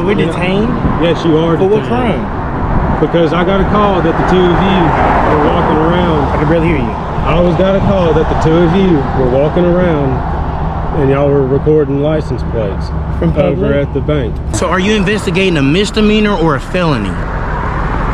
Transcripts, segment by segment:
we're detained? Yes, you are For detained. what crime? Because I got a call that the two of you were walking around. I can barely hear you. I always got a call that the two of you were walking around and y'all were recording license plates From public? over at the bank. So are you investigating a misdemeanor or a felony?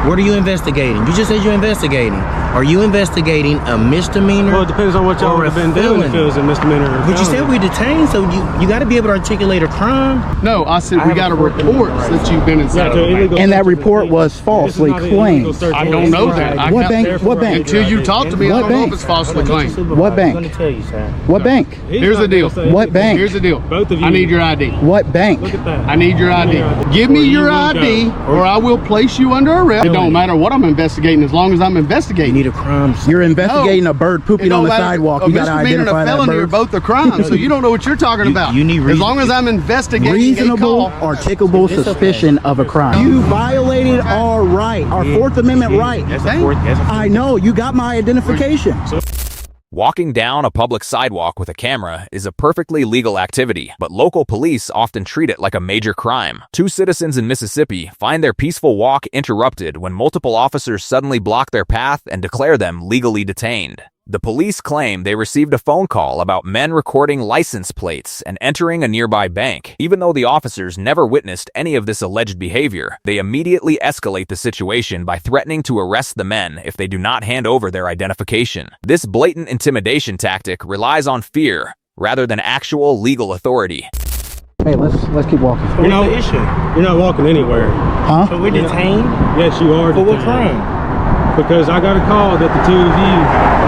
What are you investigating? You just said you're investigating. Are you investigating a misdemeanor? Well, it depends on what y'all or have a been doing if it was a misdemeanor or a But you said felony. we detained, so you got to be able to articulate a crime. No, I said we got a report that you've been inside of the bank. And that report was falsely claimed. I don't know that. I What got- bank? What bank? Until you talk to me, I What don't know bank? if it's falsely claimed. What bank? I'm going to tell you, sir. What bank? Here's the deal. What bank? Here's the deal. Both of you. I need your ID. What bank? Look at that. I need your ID. Give me your ID, or I will place you under arrest. It don't matter what I'm investigating, as long as I'm You investigating. need a crime. You're investigating a bird It pooping don't on the matter. sidewalk. A You got to misdemeanor and identify a that felony are bird. both a crime, so you don't know what you're talking about. you need as long as I'm investigating Reasonable, a call. articulable suspicion of a crime. You violated our right, our Fourth Amendment right. That's a fourth. That's a I know, you got my identification. Walking down a public sidewalk with a camera is a perfectly legal activity, but local police often treat it like a major crime. Two citizens in Mississippi find their peaceful walk interrupted when multiple officers suddenly block their path and declare them legally detained. The police claim they received a phone call about men recording license plates and entering a nearby bank. Even though the officers never witnessed any of this alleged behavior, they immediately escalate the situation by threatening to arrest the men if they do not hand over their identification. This blatant intimidation tactic relies on fear rather than actual legal authority. Hey, let's keep walking. What's the issue? You're not walking anywhere. Huh? So we're detained? Yes, you are For what detained. crime? Because I got a call that the two of you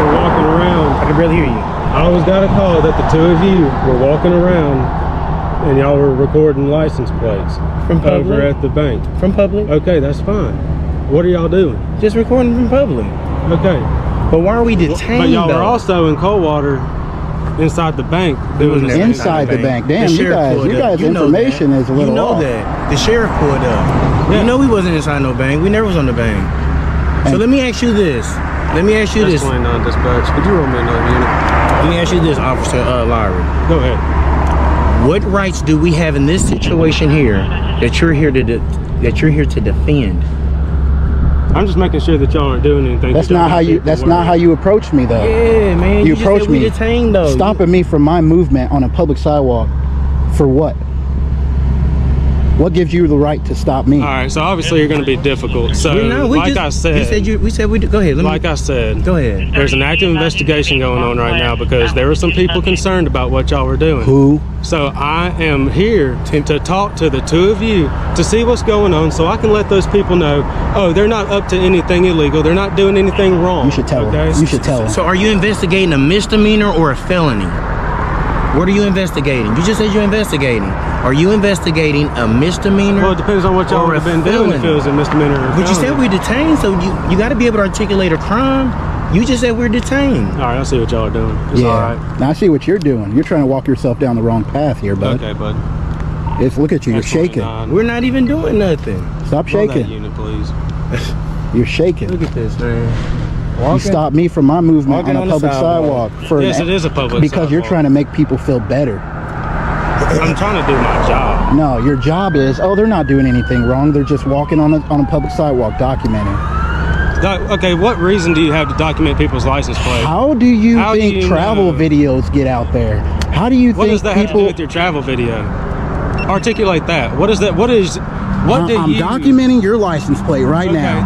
were walking around. I can barely hear you. I always got a call that the two of you were walking around and y'all were recording license plates From public? over at the bank. From public? Okay, that's fine. What are y'all doing? Just recording from public. Okay. But why are we detained? But y'all though? were also in Coldwater inside the bank doing the same Inside the bank. Damn, The you sheriff pulled up. guys' You know information that. is a little You know off. that. The sheriff pulled up. Yeah. You know we wasn't inside no bank. We never was on the bank. So let me ask you this. Let me ask you That's this. 29 dispatch. Could you roll me another unit? Let me ask you this, Officer Lowry. Go ahead. What rights do we have in this situation here that you're here to defend? I'm just making sure that y'all aren't doing anything. That's not how you. That's not how you approach me, though. Yeah, man. You just approach said we me, detained, though. stopping me from my movement on a public sidewalk. For what? What gives you the right to stop me? All right, so obviously you're going to be difficult. So, I said, you said we said we go ahead. I said, Go ahead. there's an active investigation going on right now because there were some people concerned about what y'all were doing. Who? So I am here to talk to the two of you to see what's going on so I can let those people know, oh, they're not up to anything illegal. They're not doing anything wrong. You should tell okay? them. You should tell them. So are you investigating a misdemeanor or a felony? What are you investigating? You just said you're investigating. Are you investigating a misdemeanor? Well, it depends on what y'all or a have been doing if it felony? was a misdemeanor or a But you said felony. we detained, so you got to be able to articulate a crime. You just said we're detained. All right, I see what y'all are doing. It's all Yeah. right. Now I see what you're doing. You're trying to walk yourself down the wrong path here, bud. Okay, bud. Look at you. You're That's shaking. 29. We're not even doing nothing. Stop Roll that shaking. unit, please. You're shaking. Look at this, man. You stopped me from my movement Walking on on a the public sidewalk. For Yes, it is a public because you're sidewalk. trying to make people feel better. I'm trying to do my job. No, your job is, oh, they're not doing anything wrong. They're just walking on a public sidewalk documenting. Okay, what reason do you have to document people's license plate? How do you How do think you travel know? videos get out there? How do you What think does that have to people... do with your travel video? Articulate that. What is that? What is... What do I'm you... documenting your license plate right Okay, now.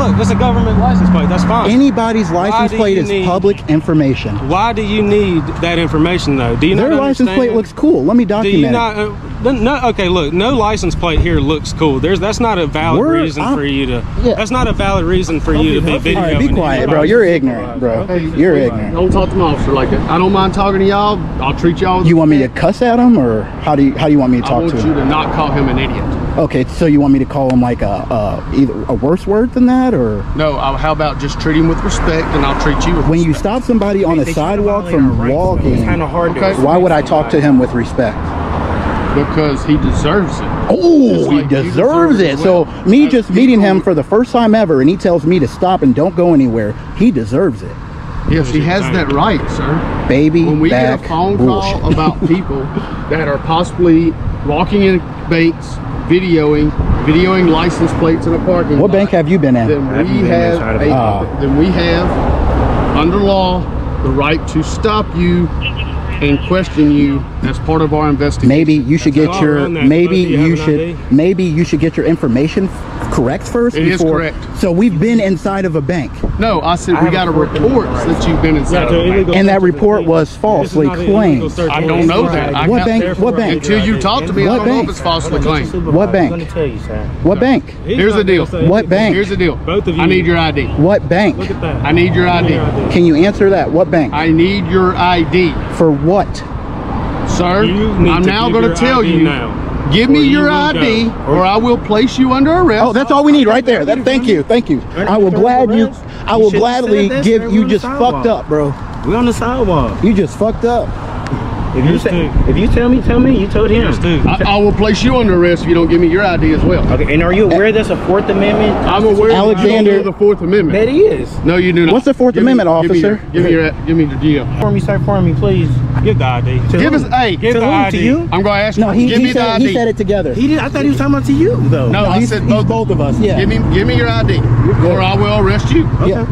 look, that's a government license plate. That's fine. Anybody's license do plate you is need- public information. Why do you need that information, though? Do you Their not license plate understand? looks cool. Let me Do document you it. not... no, okay, look, no license plate here looks cool. That's not a valid reason for you to... Yeah. That's not a valid reason for you to be videoing. All right, be quiet, bro. You're ignorant, bro. You're ignorant. Don't talk to my officer like that. I don't mind talking to y'all. I'll treat y'all with You want me to respect. cuss at him, or how do you want me to I talk want to you him? to not call him an idiot. Okay, so you want me to call him like either a worse word than that, or No, how about just treat him with respect, and I'll treat you with when you respect. stop somebody on a They try to sidewalk violate our from rights, though. walking? It's kind of hard to... Okay. Why would I talk to him with respect? Because he deserves it. Oh, Just he like you deserves deserve it. as So well. me As just meeting him people- for the first time ever, and he tells me to stop and don't go anywhere. He deserves it, Yes, he has that right, sir. baby. When we back get a phone bullshit. call about people that are possibly walking in banks videoing license plates in a parking What lot, bank have you been in? then Have you we been have inside of a then we have under law the right to stop you and question you as part of our investigation. Maybe you should get all your around that. maybe Do you have you an should ID? maybe you should get your information correct first. It is correct. So we've been inside of a bank, No, I said we got a report that you've been inside of a bank. and that report was falsely claimed. I don't know that. I What have- bank? What bank? Until you talk to me, I What don't know bank? if it's falsely claimed. What bank? I'm gonna tell you, sir. What bank? Here's the deal. What bank? Here's the deal. Both of you. I need your ID. What bank? Look at that. I need your ID. Can you answer that? What bank? I need your ID. For what? Sir, You need I'm to now give going to your tell ID you, now, give me or you your will ID go. or I will place you under arrest. Oh, that's all we need right there. Thank you. Thank you. I will gladly You should've gladly said that, give sir. you We're just on the fucked sidewalk. up, bro. We're on the sidewalk. You just fucked up. If you tell me, you told him. Yours too. I will place you under arrest if you don't give me your ID as well. Okay, and are you aware that's a Fourth Amendment? I'm aware Alexander- you don't know the Fourth Amendment. That is. No, you do not. What's the Fourth Amendment, officer? Give me the deal. For me, sir, for me, please. Give the ID. Give us, hey, Give To the who? ID. To you? I'm going to ask No, you, give me the said, ID. he said it together. He did. I thought he was talking about to you, though. No, I he's said he's both of us. Yeah. Give me your ID or I will arrest you. Yeah.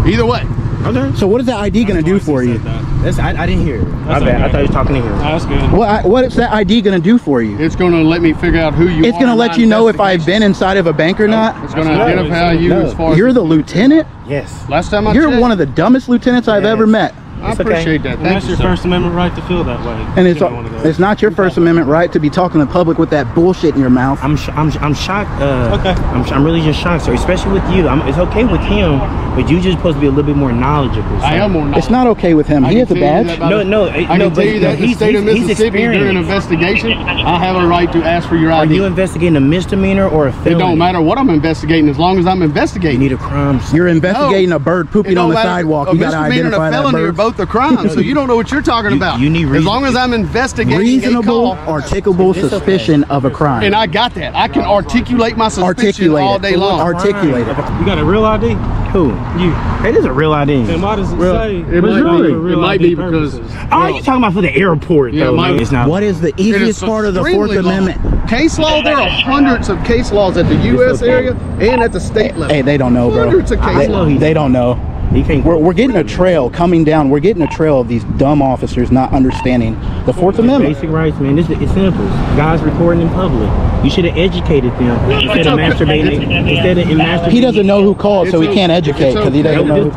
Either way. Okay. So what is that ID gonna do for you? That's, I didn't hear it. My That's bad. I okay. thought he was talking to him. That's good. What is that ID gonna do for you? It's going to let me figure out who you are. It's gonna in let my you know if I've investigation. been inside of a bank or not. It's going to That's right. identify you as far No, as... you're the lieutenant. Yes. Last time I You're checked, one of the dumbest lieutenants I've Yes. ever met. I It's okay. appreciate that. And Thank that's you, your sir. First Amendment right to feel that way. And it's You don't wanna go. it's not your First Amendment right to be talking to the public with that bullshit in your mouth. I'm shocked. Okay. I'm really just shocked, sir. Especially with you. It's okay with him, but you just supposed to be a little bit more knowledgeable. Sir. I am more knowledgeable. It's not okay with him. I He can has a tell you badge. that by No, the- no, I no, can but tell you that in the he's- state of he's Mississippi during an experienced. investigation, I have a right to ask for your Are ID. you investigating a misdemeanor or a It felony? don't matter what I'm investigating as long as I'm You investigating. need a crime. Sir. You're investigating a bird It pooping don't on the matter. sidewalk. A You gotta misdemeanor and identify a that felony are bird. both a crime, so you don't know what you're talking about. You need as reason. long as I'm investigating Reasonable, a call, articulable It's okay. suspicion of a crime. and I got that. I can articulate my suspicion Articulate all it. day long. Articulate it. You got a real ID? Who? You. It is a real ID. Then why does it Real- say? it might for be- real it might ID be because- purposes? Oh, you talking about for the airport, Yeah, though? my- man. It's not. What is the It is easiest part of the Fourth extremely long. Amendment? Case law, there are hundreds of case laws at the U.S. area and at the state level. Hey, they don't know, bro. Hundreds of case laws. They don't know. He can't. We're getting a trail coming down. We're getting a trail of these dumb officers not understanding the Fourth Amendment. Basic rights, man. It's simple. Guys recording in public. You should have educated them instead of masturbating. Instead of masturbating. He doesn't know who called, so he can't educate because he doesn't know.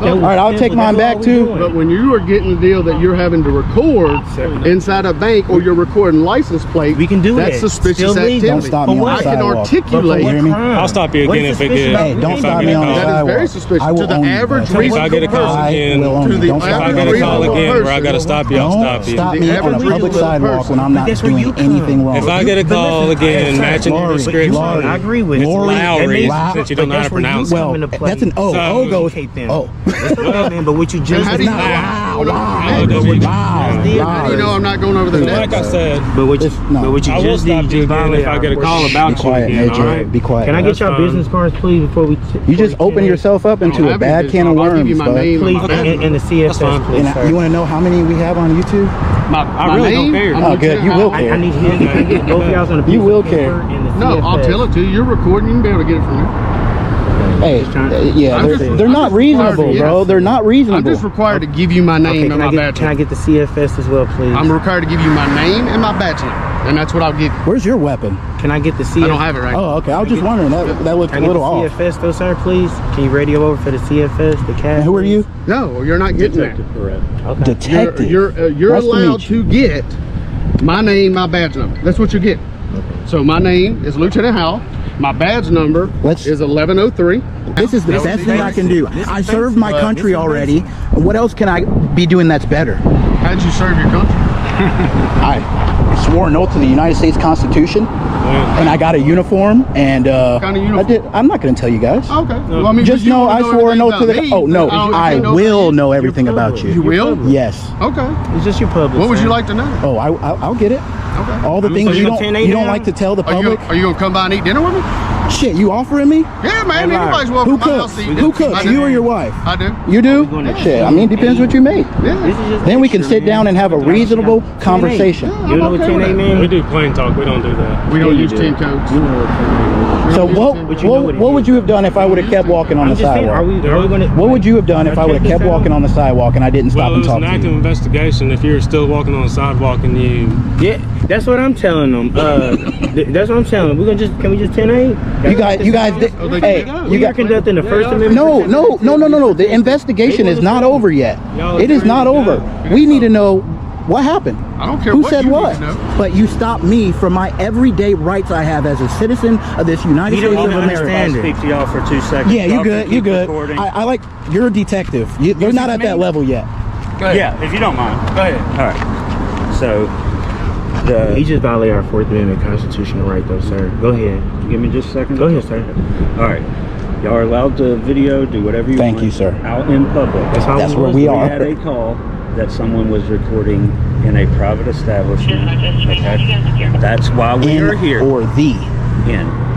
All right, I'll take mine back too. But when you are getting the deal that you're having to record inside a bank or you're recording license plate, We can do that's that. suspicious Still legal. activity. Don't stop me But on the I can sidewalk. articulate. You hear me? I'll stop you What again is if it suspicious gets. about Hey, don't if stop I me get a on the call. That is sidewalk. very suspicious I will to the own you, average bro. If I get a call person. again, will own To you. the Don't if stop I me get on a the call sidewalk. again where I person. gotta stop you, I'll Don't stop you. stop The me on a average public reasonable sidewalk person. when I'm not That's where you doing come. anything wrong. If I get a call again matching your Lori, description, Lori, I agree with it's you. Lowry, Wow. since you don't know how to pronounce it. Well, that's an O. So- O goes. Educate them. Oh. That's okay, man. But what you just How do you did- know? Wow, Wow, wow, that's what you- wow. How do you know I'm not going over the net? Like I said, But what you, No. but what you I will just stop did, you you again violate if I our get a call worship. about Be quiet, you again, AJ. all right? Be quiet. Can I get That's y'all fine. business cards, please, before we? You just open yourself up into a have bad any can of business. I'll give you worms, my bud. name. Please, Okay. and the CFS, fine. please, And sir. you want to know how many we have on YouTube? I really don't care. Oh, good. You will I care. need his. Can I get both of y'all's on a piece You will of paper care. and the No, I'll CFS? tell it to you. You're recording. You can be able to get it from me. Hey, yeah, I'm they're, just- they're I'm not just reasonable, required to- bro. yes. They're not I'm reasonable. just required to give you my name Okay, and my badge can I number. get the CFS as well, please? I'm required to give you my name and my badge number, and that's what I'll give you. Where's your weapon? Can I get the CFS? I don't have it right now. Oh, okay. I was just wondering. That looked a Can I get little the off. CFS though, sir, please? Can you radio over for the CFS, the cash? And who are you? No, you're not getting that. Okay. Detective. You're Nice to allowed meet you. to get my name, my badge number. That's what you get. So my name is Lieutenant Howell. My badge number Let's- is 1103. This is the best thing I can do. I served my country already. What else can I be doing that's better? How'd you serve your country? I swore an oath to the United States Constitution, and I got a uniform, and kind of uniform? I'm not going to tell you guys. Okay. Well, I mean, Just you know wanna I swore an everything oath to the. about me, Oh no, but don't I know will about know everything about you. You you. will? Yes. Okay. It's just your public. What would sir. you like to know? Oh, I'll get it. Okay. All the I'm things sorry, you you don't gonna 10 like to tell the Are you public. gonna come by and eat dinner with me? Shit, you offering me? Yeah, man. Anybody's welcome Who to my house cooks? to eat. Who cooks? I do. You or your wife? I do. You do? Shit, I mean, depends what you make. Yeah. Then we can sit down and have a reasonable conversation. You know what 10-8 means? We do plain talk. We don't do that. We don't use 10 codes. So what would you have done if I would have kept walking on the sidewalk? What would you have done if I would have kept walking on the sidewalk and I didn't stop Well, it and was talk an to active you? investigation. If you're still walking on the sidewalk and you... Yeah, that's what I'm telling them. That's what I'm telling them. Can we just 10-8? You guys, hey, You got conducting the First Amendment. No. The investigation is not over yet. It is not over. We need to know what happened. I don't care Who what said you need what. to know. But you stopped me from my everyday rights I have as a citizen of this United States of America. Speak to y'all for 2 seconds. Yeah, you Y'all good. can You keep good. recording. I like you're a detective. You're not at that level yet. Yeah, if you don't mind. Go ahead. All right. So, He just violated our Fourth Amendment constitutional right, though, sir. Go ahead. give me just a second. Go ahead, sir. All right. Y'all are allowed to video, do whatever you want. Thank you, sir. Out in public. That's where we We are. had a call that someone was recording in a private establishment. Okay? That's why we are here. Or the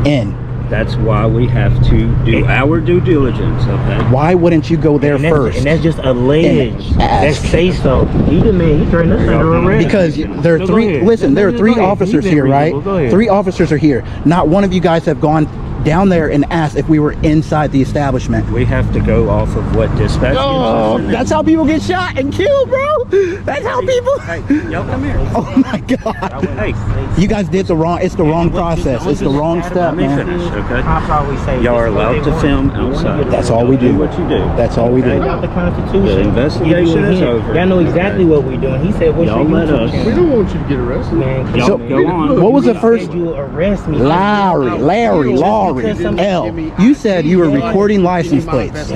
In. That's why we have to do our due diligence, okay? Why wouldn't you go there first? And that's just alleged. And That's ask. say so. He threatened us under arrest. Because there are No, go three. ahead. Listen, there are No, three go ahead. officers He's been here, right? reasonable. Go ahead. 3 officers are here. Not one of you guys have gone down there and asked if we were inside the establishment. We have to go off of what dispatch gives us. And That's how people get shot and killed, bro. That's how people. Hey, y'all come here. Oh my God. Hey, You guys did the wrong. It's the wrong process. It's the wrong step, let me man. finish, okay? Cops always say Y'all are this is what allowed they to want. film They want you outside. to That's all we do. Do what you do. That's all we do. About the Constitution. The investigation is over. Y'all know exactly what we're doing. He said, "What's Y'all your let YouTube us- channel?" We don't want you to get arrested. Man, Y'all So, go on. what was the You first? said you arrest me. Larry, Laurie, L. You said you were recording license plates.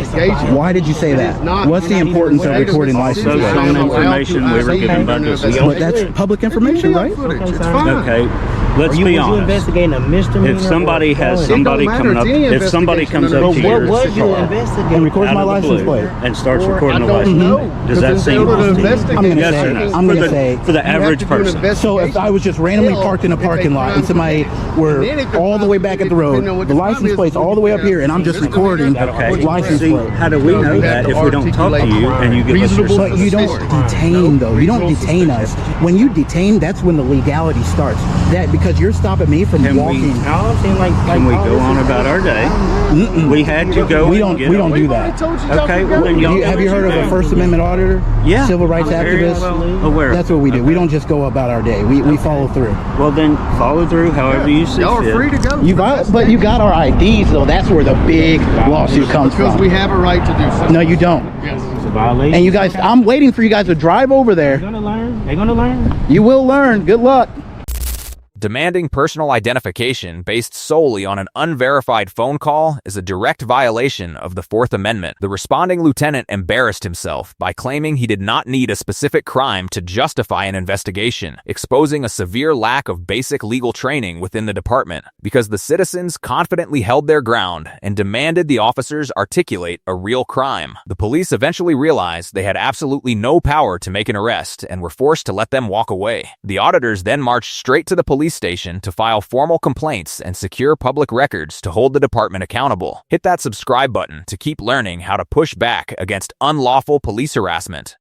Why did you say that? What's the importance of recording license So plates? some information we were given by dispatch. But that's public information, right? It's fine. Okay, let's Was be you honest. investigating a misdemeanor? If somebody or a has felony? somebody matter. coming up, It's any if somebody comes up investigation to But under your what was you car investigating? And records out my of the license blue plate. and starts I recording the don't license know. plate, does that seem I'm I'm gonna yes say- or no? I'm For gonna the- say- for the average person. So if I was just randomly parked in a parking lot and somebody were all the way back at the road, the license plate's all the way up here, and I'm just recording Okay. license See, plate. how do we know that if we don't talk to you and you give us your But you don't detain though. You don't detain us. When you detain, that's when the legality starts. That because you're stopping me from Can we- walking. All I'm saying, Can we go on about our day? We had to go. We and don't. get We don't on. do that. Okay, well then y'all Have you heard of a do. First Amendment auditor? Yeah. Civil rights Very activist. well aware. That's what we do. We don't just go about our day. We follow through. Well then, follow through however you see Y'all are fit. free to go. But you got our IDs though. That's where the big lawsuit comes Because from. we have a right to do so. No, you don't. Yes. It's a violation. And you guys, I'm waiting for you guys to drive over They're there. gonna learn. They're gonna learn. You will learn. Good luck. Demanding personal identification based solely on an unverified phone call is a direct violation of the Fourth Amendment. The responding lieutenant embarrassed himself by claiming he did not need a specific crime to justify an investigation, exposing a severe lack of basic legal training within the department, because the citizens confidently held their ground and demanded the officers articulate a real crime. The police eventually realized they had absolutely no power to make an arrest and were forced to let them walk away. The auditors then marched straight to the police station to file formal complaints and secure public records to hold the department accountable. Hit that subscribe button to keep learning how to push back against unlawful police harassment.